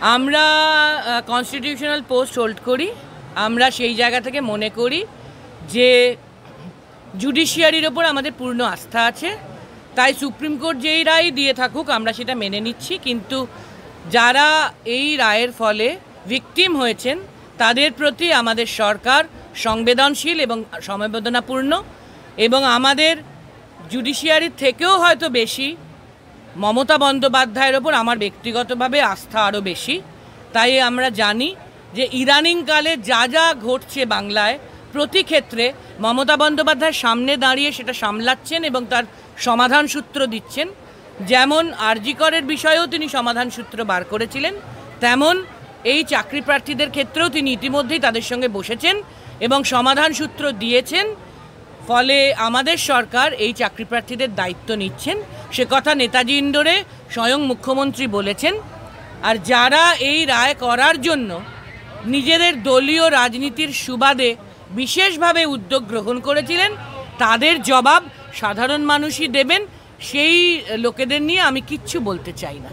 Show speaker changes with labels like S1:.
S1: আমরা constitutional post hold করি। আমরা সেই জায়গা থেকে মনে করি যে জুডিশিয়ারির ওপর আমাদের পূর্ণ আস্থা আছে, তাই সুপ্রিম কোর্ট যেই রায় দিয়ে থাকুক আমরা সেটা মেনে নিচ্ছি। কিন্তু যারা এই রায়ের ফলে ভিকটিম হয়েছেন তাদের প্রতি আমাদের সরকার সংবেদনশীল এবং সমবেদনাপূর্ণ, এবং আমাদের জুডিশিয়ারির থেকেও হয়তো বেশি মমতা বন্দ্যোপাধ্যায়ের ওপর আমার ব্যক্তিগতভাবে আস্থা আরও বেশি। তাই আমরা জানি যে ইদানিংকালে যা যা ঘটছে বাংলায়, প্রতি ক্ষেত্রে মমতা বন্দ্যোপাধ্যায়ের সামনে দাঁড়িয়ে সেটা সামলাচ্ছেন এবং তার সমাধান সূত্র দিচ্ছেন। যেমন আরজি করের বিষয়েও তিনি সমাধান সূত্র বার করেছিলেন, তেমন এই চাকরি প্রার্থীদের ক্ষেত্রেও তিনি ইতিমধ্যেই তাদের সঙ্গে বসেছেন এবং সমাধান সূত্র দিয়েছেন। ফলে আমাদের সরকার এই চাকরি প্রার্থীদের দায়িত্ব নিচ্ছেন, সে কথা নেতাজি ইন্ডোরে স্বয়ং মুখ্যমন্ত্রী বলেছেন। আর যারা এই রায় করার জন্য নিজেদের দলীয় রাজনীতির সুবাদে বিশেষভাবে উদ্যোগ গ্রহণ করেছিলেন, তাদের জবাব সাধারণ মানুষই দেবেন। সেই লোকেদের নিয়ে আমি কিচ্ছু বলতে চাই না।